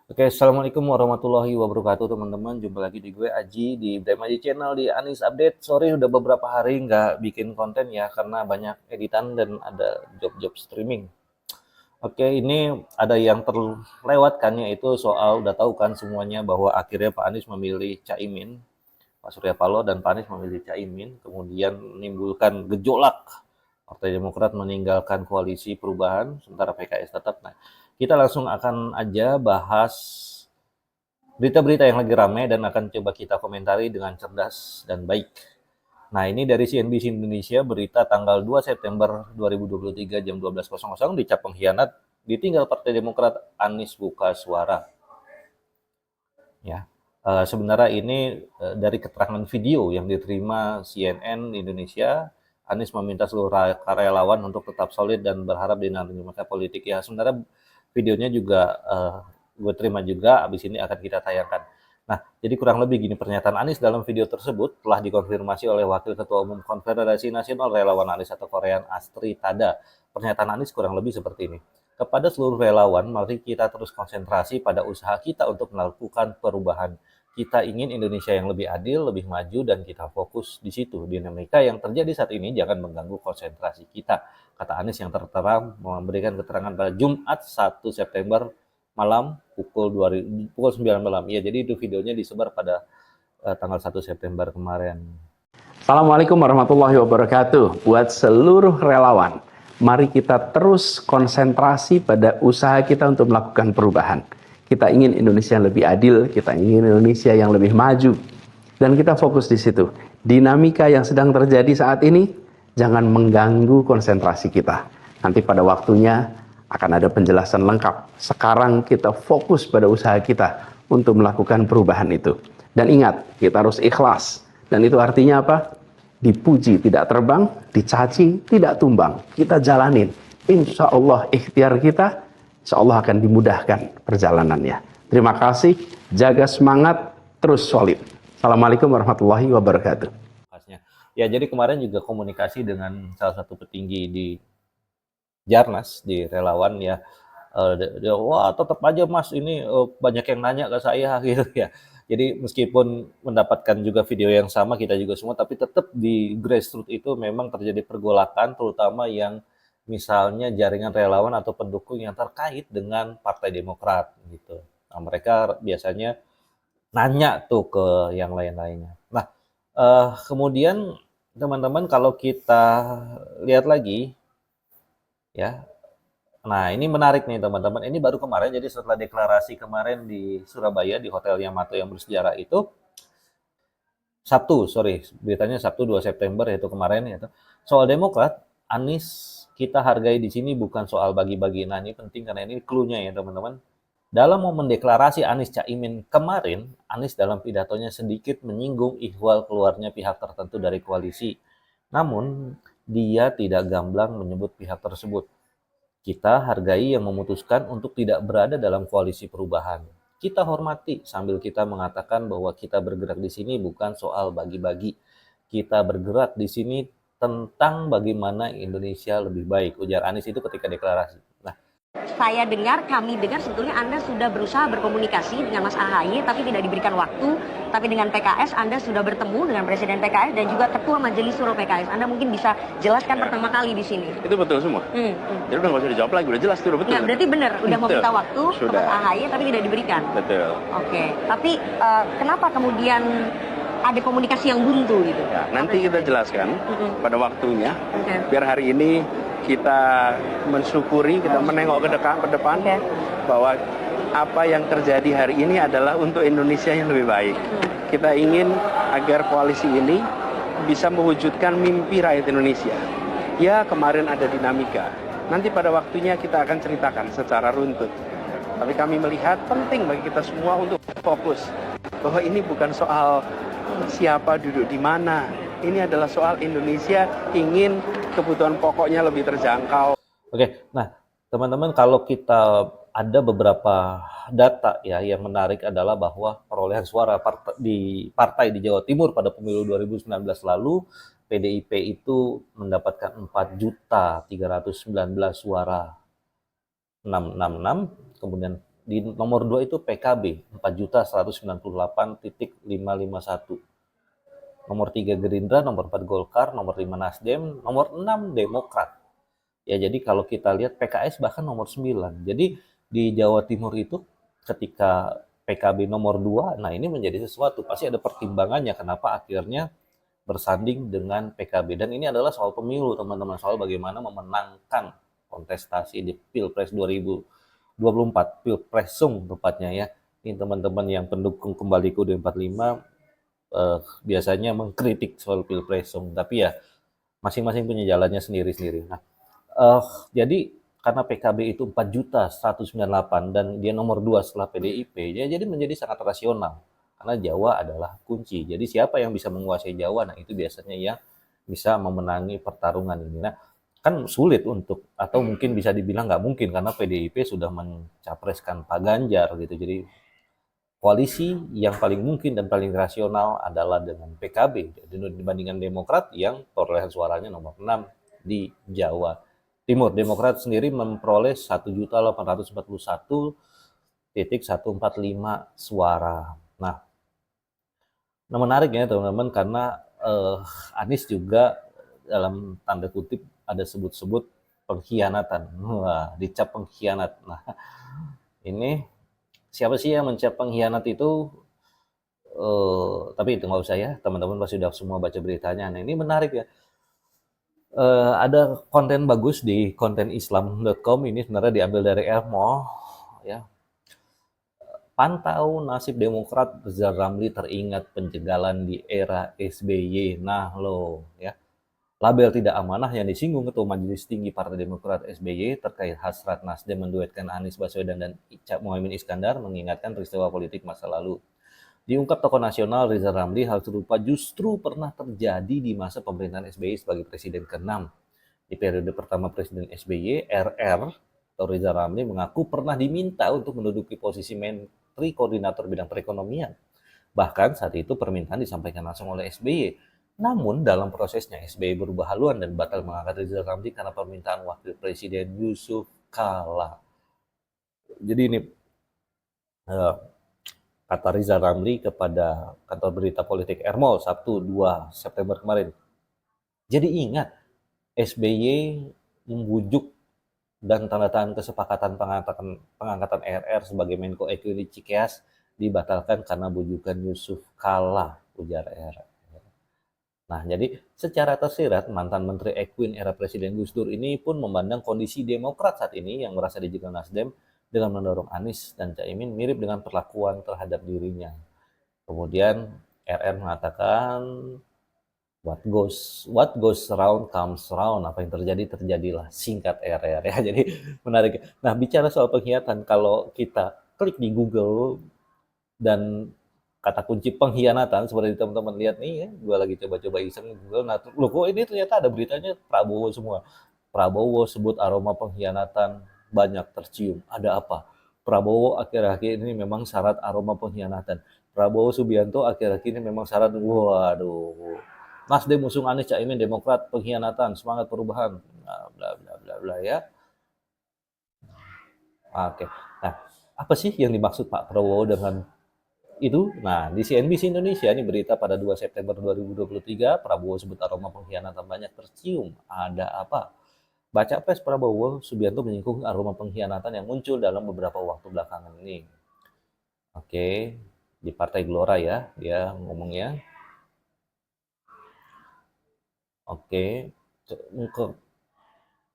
Oke, assalamualaikum warahmatullahi wabarakatuh teman-teman. Jumpa lagi di gue Aji di Ibrahim Aji Channel di Anis Update. Sorry udah beberapa hari nggak bikin konten ya karena banyak editan dan ada job-job streaming. Oke, ini ada yang terlewatkan yaitu soal udah tahu kan semuanya bahwa akhirnya Pak Anies memilih Caimin, Pak Surya Paloh dan Pak Anies memilih Caimin, kemudian menimbulkan gejolak. Partai Demokrat meninggalkan koalisi perubahan, sementara PKS tetap. Nah, kita langsung akan aja bahas berita-berita yang lagi ramai dan akan coba kita komentari dengan cerdas dan baik. Nah, ini dari CNBC Indonesia, berita tanggal 2 September 2023 jam 12.00, dicap pengkhianat, ditinggal Partai Demokrat, Anies buka suara. Ya, sebenarnya ini dari keterangan video yang diterima CNN Indonesia, Anies meminta seluruh karyawan untuk tetap solid dan berharap dinamika politik. Ya, sebenarnya videonya juga gue terima juga, abis ini akan kita tayangkan. Nah, jadi kurang lebih gini pernyataan Anies dalam video tersebut telah dikonfirmasi oleh Wakil Ketua Umum Konfederasi Nasional Relawan Anies atau Korean Astri Tada. Pernyataan Anies kurang lebih seperti ini. Kepada seluruh relawan, mari kita terus konsentrasi pada usaha kita untuk melakukan perubahan. Kita ingin Indonesia yang lebih adil, lebih maju, dan kita fokus di situ. Dinamika yang terjadi saat ini jangan mengganggu konsentrasi kita, kata Anies yang tertera memberikan keterangan pada Jumat 1 September malam pukul 9 malam. Ya, jadi itu videonya disebar pada tanggal 1 September kemarin. Assalamualaikum warahmatullahi wabarakatuh. Buat seluruh relawan, mari kita terus konsentrasi pada usaha kita untuk melakukan perubahan. Kita ingin Indonesia yang lebih adil, kita ingin Indonesia yang lebih maju. Dan kita fokus di situ. Dinamika yang sedang terjadi saat ini, jangan mengganggu konsentrasi kita. Nanti pada waktunya akan ada penjelasan lengkap. Sekarang kita fokus pada usaha kita untuk melakukan perubahan itu. Dan ingat, kita harus ikhlas. Dan itu artinya apa? Dipuji tidak terbang, dicaci tidak tumbang. Kita jalanin. Insya Allah ikhtiar kita, insya Allah akan dimudahkan perjalanannya. Terima kasih, jaga semangat, terus solid. Assalamualaikum warahmatullahi wabarakatuh. Ya, jadi kemarin juga komunikasi dengan salah satu petinggi di Jarnas, di relawan ya. Wah tetap aja Mas ini banyak yang nanya ke saya gitu ya. Jadi meskipun mendapatkan juga video yang sama kita juga semua, tapi tetap di grassroots itu memang terjadi pergolakan, terutama yang misalnya jaringan relawan atau pendukung yang terkait dengan Partai Demokrat gitu. Nah, mereka biasanya nanya tuh ke yang lain-lainnya. Nah, kemudian teman-teman kalau kita lihat lagi ya. Nah, ini menarik nih teman-teman. Ini baru kemarin, jadi setelah deklarasi kemarin di Surabaya, di Hotel Yamato yang bersejarah itu, beritanya Sabtu 2 September itu kemarin itu. Soal Demokrat, Anies kita hargai di sini bukan soal bagi-bagi. Nah, ini penting karena ini clue-nya ya teman-teman. Dalam momen deklarasi Anies Caimin kemarin, Anies dalam pidatonya sedikit menyinggung ihwal keluarnya pihak tertentu dari koalisi. Namun, dia tidak gamblang menyebut pihak tersebut. Kita hargai yang memutuskan untuk tidak berada dalam koalisi perubahan. Kita hormati sambil kita mengatakan bahwa kita bergerak di sini bukan soal bagi-bagi. Kita bergerak di sini tentang bagaimana Indonesia lebih baik, ujar Anies itu ketika deklarasi. Nah, kami dengar sebetulnya Anda sudah berusaha berkomunikasi dengan Mas AHY tapi tidak diberikan waktu. Tapi dengan PKS Anda sudah bertemu dengan Presiden PKS dan juga Ketua Majelis Suro PKS. Anda mungkin bisa jelaskan pertama kali di sini. Itu betul semua. Jadi udah nggak usah dijawab lagi, udah jelas itu udah betul. Nggak, berarti benar, udah meminta waktu ke Mas AHY tapi tidak diberikan. Betul. Oke, tapi kenapa kemudian ada komunikasi yang buntu gitu? Ya, nanti kita jelaskan pada waktunya. Okay. Biar hari ini kita mensyukuri, kita menengok ke depan bahwa apa yang terjadi hari ini adalah untuk Indonesia yang lebih baik. Kita ingin agar koalisi ini bisa mewujudkan mimpi rakyat Indonesia. Ya, kemarin ada dinamika. Nanti pada waktunya kita akan ceritakan secara runtut. Tapi kami melihat penting bagi kita semua untuk fokus bahwa ini bukan soal siapa duduk di mana. Ini adalah soal Indonesia ingin kebutuhan pokoknya lebih terjangkau. Oke, nah teman-teman kalau kita ada beberapa data ya yang menarik adalah bahwa perolehan suara partai di Jawa Timur pada pemilu 2019 lalu PDIP itu mendapatkan 4.319 suara 666, kemudian Di nomor 2 itu PKB 4.198.551. Nomor 3 Gerindra, nomor 4 Golkar, nomor 5 Nasdem, nomor 6 Demokrat. Ya, jadi kalau kita lihat PKS bahkan nomor 9. Jadi di Jawa Timur itu ketika PKB nomor 2, nah ini menjadi sesuatu. Pasti ada pertimbangannya kenapa akhirnya bersanding dengan PKB. Dan ini adalah soal pemilu, teman-teman. Soal bagaimana memenangkan kontestasi di Pilpres 2024. Pilpresung tepatnya ya. Ini teman-teman yang pendukung kembali ke UUD 45 biasanya mengkritik soal Pilpresung. Tapi ya masing-masing punya jalannya sendiri-sendiri. Nah, jadi karena PKB itu 4.198.000 dan dia nomor 2 setelah PDIP, ya jadi menjadi sangat rasional. Karena Jawa adalah kunci. Jadi siapa yang bisa menguasai Jawa, nah itu biasanya yang bisa memenangi pertarungan ini. Nah, kan sulit untuk, atau mungkin bisa dibilang nggak mungkin, karena PDIP sudah mencapreskan Pak Ganjar gitu. Jadi koalisi yang paling mungkin dan paling rasional adalah dengan PKB dibandingkan Demokrat yang perolehan suaranya nomor 6 di Jawa Timur. Demokrat sendiri memperoleh 1.841.145 suara. Nah, menarik ya teman-teman, karena Anies juga dalam tanda kutip ada sebut-sebut pengkhianatan. Wah, dicap pengkhianat. Nah, ini siapa sih yang mencap pengkhianat itu? Tapi itu nggak usah ya, teman-teman pasti sudah semua baca beritanya. Nah, ini menarik ya. Ada konten bagus di kontenislam.com, ini sebenarnya diambil dari Elmo ya. Pantau nasib Demokrat, Rizal Ramli teringat penjagalan di era SBY. Nah lo ya, label tidak amanah yang disinggung Ketua Majelis Tinggi Partai Demokrat SBY terkait hasrat Nasdem menduetkan Anies Baswedan dan Muhaimin Iskandar mengingatkan peristiwa politik masa lalu. Diungkap tokoh nasional Rizal Ramli, hal serupa justru pernah terjadi di masa pemerintahan SBY sebagai presiden ke-6. Di periode pertama Presiden SBY, RR atau Rizal Ramli mengaku pernah diminta untuk menduduki posisi Menteri Koordinator Bidang Perekonomian. Bahkan saat itu permintaan disampaikan langsung oleh SBY. Namun dalam prosesnya SBY berubah haluan dan batal mengangkat Rizal Ramli karena permintaan Wakil Presiden Yusuf Kala. Jadi ini kata Rizal Ramli kepada kantor berita politik Ermol Sabtu 2 September kemarin. Jadi ingat, SBY membujuk dan tanda tangan kesepakatan pengangkatan RR sebagai Menko Equin di Cikeas dibatalkan karena bujukan Yusuf Kala, ujar RR. Nah, jadi secara tersirat mantan Menteri Equin era Presiden Gus Dur ini pun memandang kondisi Demokrat saat ini yang merasa dijegal Nasdem dengan mendorong Anies dan Caimin mirip dengan perlakuan terhadap dirinya. Kemudian RR mengatakan what goes around comes around. Apa yang terjadi terjadilah, singkat RR ya. Jadi menarik. Nah, bicara soal pengkhianatan, kalau kita klik di Google dan kata kunci pengkhianatan seperti teman-teman lihat nih ya, gue lagi coba-coba iseng Google. Nah, loh kok ini ternyata ada beritanya Prabowo semua. Prabowo sebut aroma pengkhianatan banyak tercium. Ada apa? Prabowo akhir-akhir ini memang syarat aroma pengkhianatan. Prabowo Subianto akhir-akhir ini memang syarat, waduh. Nasdem usung Anies Caimin Demokrat pengkhianatan, semangat perubahan. Nah, bla bla bla bla ya. Oke. Nah, apa sih yang dimaksud Pak Prabowo dengan itu? Nah, di CNBC Indonesia ini berita pada 2 September 2023, Prabowo sebut aroma pengkhianatan banyak tercium. Ada apa? Baca pres Prabowo Subianto menyinggung aroma pengkhianatan yang muncul dalam beberapa waktu belakangan ini. Oke, di Partai Gelora ya, dia ngomongnya. Oke,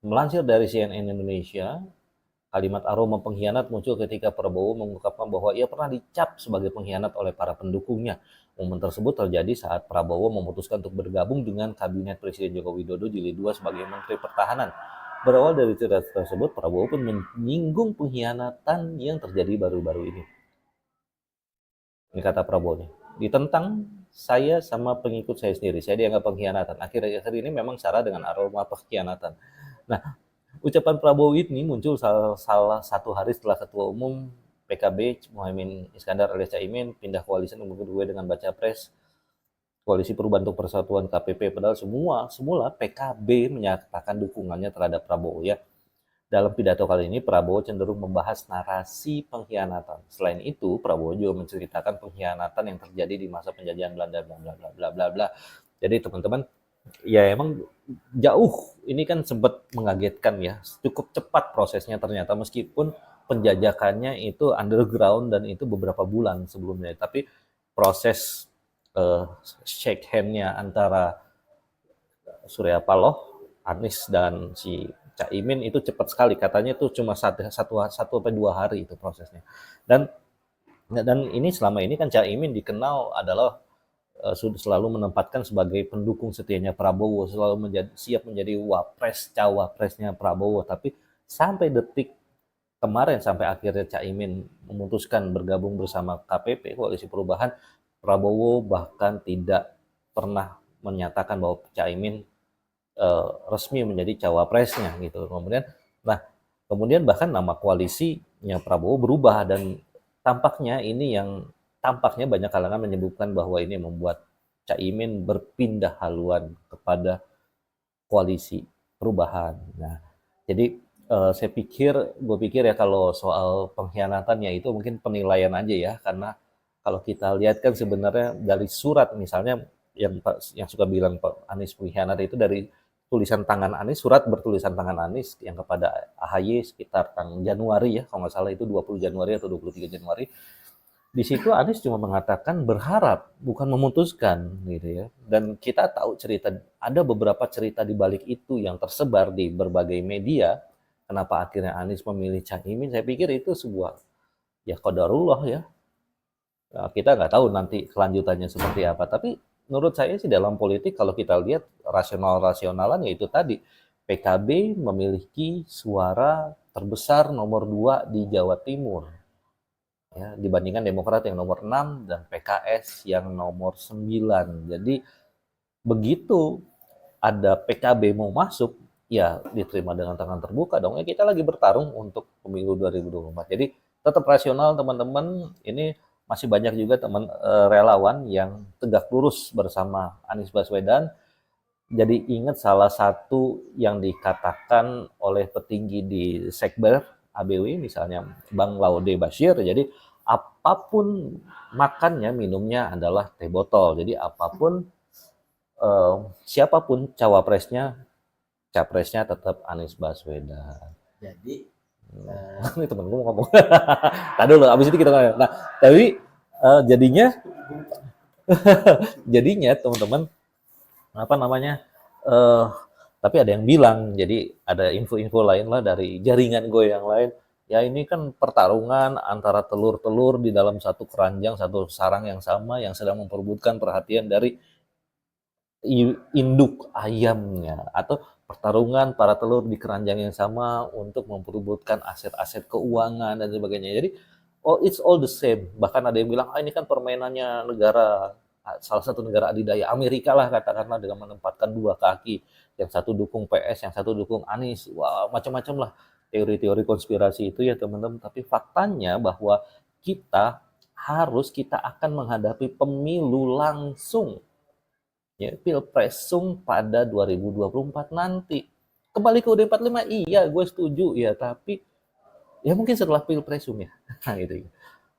melansir dari CNN Indonesia, kalimat aroma pengkhianat muncul ketika Prabowo mengungkapkan bahwa ia pernah dicap sebagai pengkhianat oleh para pendukungnya. Momen tersebut terjadi saat Prabowo memutuskan untuk bergabung dengan Kabinet Presiden Joko Widodo Jilid 2 sebagai Menteri Pertahanan. Berawal dari cerita tersebut, Prabowo pun menyinggung pengkhianatan yang terjadi baru-baru ini. Ini kata Prabowo nih, ditentang saya sama pengikut saya sendiri, saya dianggap pengkhianatan. Akhir-akhir ini memang syarat dengan aroma pengkhianatan. Nah, ucapan Prabowo ini muncul salah satu hari setelah Ketua Umum PKB Muhaimin Iskandar alias Caimin pindah koalisi nomor 2 dengan baca pres Koalisi Perubahan untuk Persatuan KPP, padahal semula PKB menyatakan dukungannya terhadap Prabowo ya. Dalam pidato kali ini, Prabowo cenderung membahas narasi pengkhianatan. Selain itu, Prabowo juga menceritakan pengkhianatan yang terjadi di masa penjajahan Belanda, bla bla bla bla bla bla. Jadi teman-teman, ya emang jauh ini kan sempat mengagetkan ya. Cukup cepat prosesnya ternyata meskipun penjajakannya itu underground dan itu beberapa bulan sebelumnya. Tapi proses shake hand-nya antara Surya Paloh, Anies dan si Caimin itu cepat sekali. Katanya itu cuma satu sampai 2 hari itu prosesnya. Dan ini selama ini kan Caimin dikenal adalah sudah selalu menempatkan sebagai pendukung setianya Prabowo, selalu siap menjadi wapres, cawapresnya Prabowo. Tapi sampai detik kemarin, sampai akhirnya Caimin memutuskan bergabung bersama KPP, Koalisi Perubahan, Prabowo bahkan tidak pernah menyatakan bahwa Caimin resmi menjadi cawapresnya gitu. Kemudian bahkan nama koalisinya Prabowo berubah dan tampaknya banyak kalangan menyebutkan bahwa ini membuat Caimin berpindah haluan kepada koalisi perubahan. Nah, jadi gue pikir ya kalau soal pengkhianatan ya itu mungkin penilaian aja ya, karena kalau kita lihat kan sebenarnya dari surat misalnya yang suka bilang Pak Anies pengkhianat itu dari tulisan tangan Anies, surat bertulisan tangan Anies yang kepada AHY sekitar tanggal Januari ya, kalau nggak salah itu 20 Januari atau 23 Januari. Di situ Anies cuma mengatakan berharap, bukan memutuskan gitu ya. Dan kita tahu ada beberapa cerita di balik itu yang tersebar di berbagai media. Kenapa akhirnya Anies memilih Caimin? Saya pikir itu sebuah ya qadarullah ya. Kita nggak tahu nanti kelanjutannya seperti apa. Tapi menurut saya sih dalam politik kalau kita lihat rasional-rasionalan yaitu tadi PKB memiliki suara terbesar nomor 2 di Jawa Timur ya, dibandingkan Demokrat yang nomor 6 dan PKS yang nomor 9. Jadi begitu ada PKB mau masuk ya diterima dengan tangan terbuka dong. Ya kita lagi bertarung untuk pemilu 2024. Jadi tetap rasional teman-teman. Ini masih banyak juga relawan yang tegak lurus bersama Anies Baswedan. Jadi ingat salah satu yang dikatakan oleh petinggi di Sekber ABW misalnya Bang Laude Bashir, jadi apapun makannya minumnya adalah teh botol. Jadi apapun siapapun capresnya tetap Anies Baswedan. Jadi ini temen gue ngomong. Tadi dulu, abis itu kita ngomong. Nah, tapi jadinya teman-teman tapi ada yang bilang, jadi ada info-info lain lah dari jaringan gue yang lain. Ya ini kan pertarungan antara telur-telur di dalam satu keranjang, satu sarang yang sama yang sedang memperebutkan perhatian dari induk ayamnya, atau pertarungan para telur di keranjang yang sama untuk memperebutkan aset-aset keuangan dan sebagainya. Jadi it's all the same. Bahkan ada yang bilang ini kan permainannya salah satu negara adidaya Amerika lah katakanlah, dengan menempatkan 2 kaki, yang satu dukung PS, yang satu dukung Anies. Wah, macam-macam lah teori-teori konspirasi itu ya teman-teman. Tapi faktanya bahwa kita akan menghadapi pemilu langsung ya, pilpresum pada 2024 nanti. Kembali ke UUD 45, iya gue setuju ya, tapi ya mungkin setelah pilpresum ya. Gitu.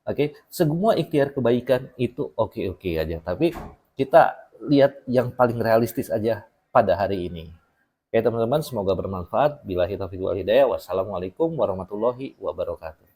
Oke, semua ikhtiar kebaikan itu oke aja, tapi kita lihat yang paling realistis aja pada hari ini. Oke teman-teman, semoga bermanfaat. Billahi taufiq wal hidayah. Wassalamualaikum warahmatullahi wabarakatuh.